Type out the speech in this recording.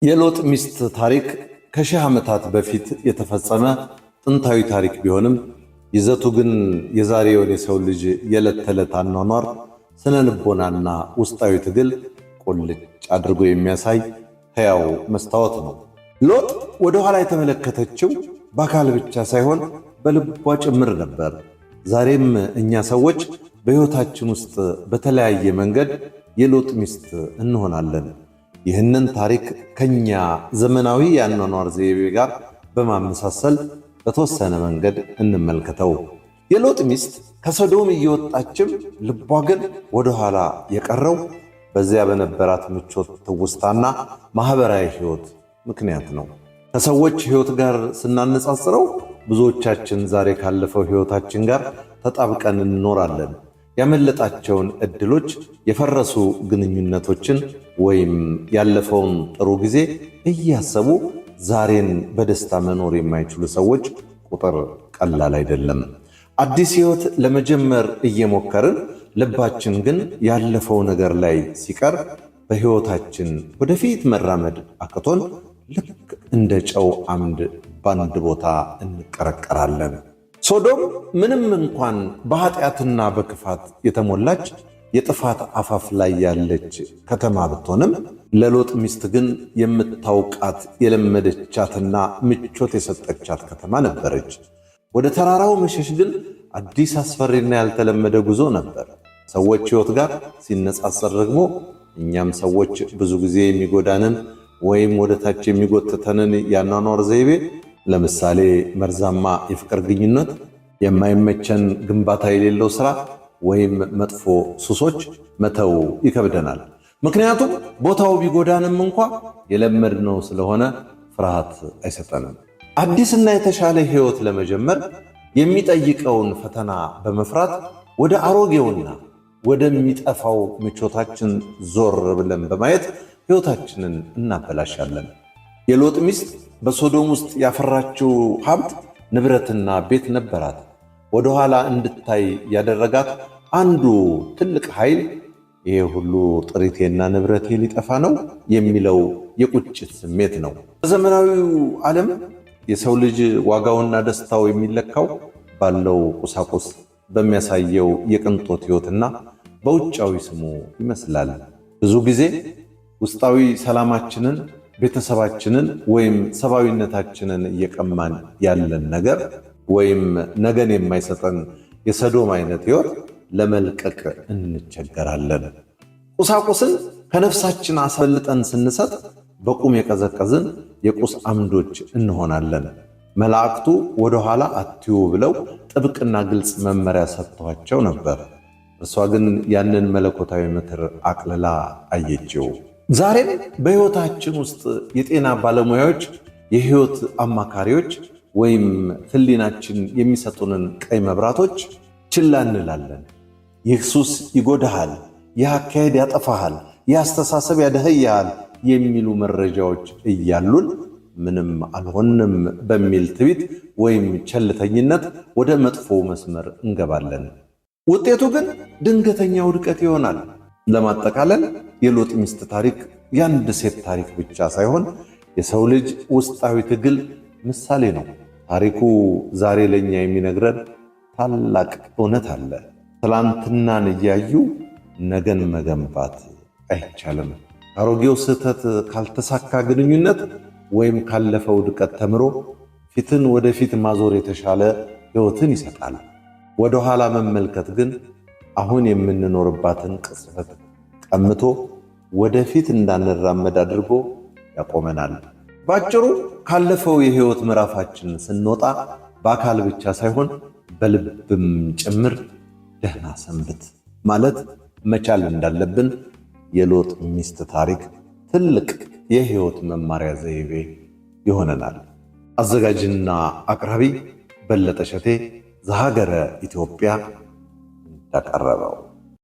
የሎጥ ሚስት ታሪክ ከሺህ ዓመታት በፊት የተፈጸመ ጥንታዊ ታሪክ ቢሆንም ይዘቱ ግን የዛሬውን የሰው ልጅ የዕለት ተዕለት አኗኗር ስነ ልቦናና ውስጣዊ ትግል ቁልጭ አድርጎ የሚያሳይ ሕያው መስታወት ነው። ሎጥ ወደ ኋላ የተመለከተችው በአካል ብቻ ሳይሆን በልቧ ጭምር ነበር። ዛሬም እኛ ሰዎች በሕይወታችን ውስጥ በተለያየ መንገድ የሎጥ ሚስት እንሆናለን። ይህንን ታሪክ ከኛ ዘመናዊ የአኗኗር ዘይቤ ጋር በማመሳሰል በተወሰነ መንገድ እንመልከተው። የሎጥ ሚስት ከሰዶም እየወጣችም ልቧ ግን ወደ ኋላ የቀረው በዚያ በነበራት ምቾት ትውስታና ማህበራዊ ሕይወት ምክንያት ነው። ከሰዎች ሕይወት ጋር ስናነጻጽረው ብዙዎቻችን ዛሬ ካለፈው ሕይወታችን ጋር ተጣብቀን እንኖራለን። ያመለጣቸውን ዕድሎች፣ የፈረሱ ግንኙነቶችን ወይም ያለፈውን ጥሩ ጊዜ እያሰቡ ዛሬን በደስታ መኖር የማይችሉ ሰዎች ቁጥር ቀላል አይደለም። አዲስ ሕይወት ለመጀመር እየሞከርን ልባችን ግን ያለፈው ነገር ላይ ሲቀር በሕይወታችን ወደፊት መራመድ አቅቶን ልክ እንደ ጨው አምድ ባንድ ቦታ እንቀረቀራለን። ሶዶም ምንም እንኳን በኃጢአትና በክፋት የተሞላች የጥፋት አፋፍ ላይ ያለች ከተማ ብትሆንም ለሎጥ ሚስት ግን የምታውቃት የለመደቻትና ምቾት የሰጠቻት ከተማ ነበረች። ወደ ተራራው መሸሽ ግን አዲስ አስፈሪና ያልተለመደ ጉዞ ነበር። ሰዎች ሕይወት ጋር ሲነጻጸር ደግሞ እኛም ሰዎች ብዙ ጊዜ የሚጎዳንን ወይም ወደ ታች የሚጎትተንን ያኗኗር ዘይቤ፣ ለምሳሌ መርዛማ የፍቅር ግንኙነት፣ የማይመቸን ግንባታ የሌለው ሥራ ወይም መጥፎ ሱሶች መተው ይከብደናል። ምክንያቱም ቦታው ቢጎዳንም እንኳ የለመድነው ስለሆነ ፍርሃት አይሰጠንም። አዲስና የተሻለ ሕይወት ለመጀመር የሚጠይቀውን ፈተና በመፍራት ወደ አሮጌውና ወደሚጠፋው ምቾታችን ዞር ብለን በማየት ሕይወታችንን እናበላሻለን። የሎጥ ሚስት በሶዶም ውስጥ ያፈራችው ሀብት ንብረትና ቤት ነበራት። ወደ ኋላ እንድታይ ያደረጋት አንዱ ትልቅ ኃይል ይሄ ሁሉ ጥሪቴና ንብረቴ ሊጠፋ ነው የሚለው የቁጭት ስሜት ነው። በዘመናዊው ዓለም የሰው ልጅ ዋጋውና ደስታው የሚለካው ባለው ቁሳቁስ፣ በሚያሳየው የቅንጦት ሕይወትና በውጫዊ ስሙ ይመስላል። ብዙ ጊዜ ውስጣዊ ሰላማችንን፣ ቤተሰባችንን ወይም ሰብአዊነታችንን እየቀማን ያለን ነገር ወይም ነገን የማይሰጠን የሰዶም አይነት ሕይወት ለመልቀቅ እንቸገራለን። ቁሳቁስን ከነፍሳችን አስበልጠን ስንሰጥ በቁም የቀዘቀዝን የቁስ አምዶች እንሆናለን። መላእክቱ ወደ ኋላ አትዩ ብለው ጥብቅና ግልጽ መመሪያ ሰጥቷቸው ነበር። እርሷ ግን ያንን መለኮታዊ ምክር አቅልላ አየችው። ዛሬም በሕይወታችን ውስጥ የጤና ባለሙያዎች፣ የሕይወት አማካሪዎች ወይም ሕሊናችን የሚሰጡንን ቀይ መብራቶች ችላ እንላለን። ይህ ሱስ ይጎዳሃል፣ ይህ አካሄድ ያጠፋሃል፣ ይህ አስተሳሰብ ያደህያሃል የሚሉ መረጃዎች እያሉን ምንም አልሆንም በሚል ትዕቢት ወይም ቸልተኝነት ወደ መጥፎ መስመር እንገባለን። ውጤቱ ግን ድንገተኛ ውድቀት ይሆናል። ለማጠቃለል የሎጥ ሚስት ታሪክ የአንድ ሴት ታሪክ ብቻ ሳይሆን የሰው ልጅ ውስጣዊ ትግል ምሳሌ ነው። ታሪኩ ዛሬ ለኛ የሚነግረን ታላቅ እውነት አለ። ትላንትናን እያዩ ነገን መገንባት አይቻልም። አሮጌው ስህተት ካልተሳካ ግንኙነት ወይም ካለፈው ውድቀት ተምሮ ፊትን ወደፊት ማዞር የተሻለ ሕይወትን ይሰጣል። ወደ ኋላ መመልከት ግን አሁን የምንኖርባትን ቅጽበት ቀምቶ ወደፊት እንዳንራመድ አድርጎ ያቆመናል። ባጭሩ ካለፈው የሕይወት ምዕራፋችን ስንወጣ በአካል ብቻ ሳይሆን በልብም ጭምር ደህና ሰንብት ማለት መቻል እንዳለብን የሎጥ ሚስት ታሪክ ትልቅ የሕይወት መማሪያ ዘይቤ ይሆነናል። አዘጋጅና አቅራቢ በለጠ ሸቴ ዘሀገረ ኢትዮጵያ እንዳቀረበው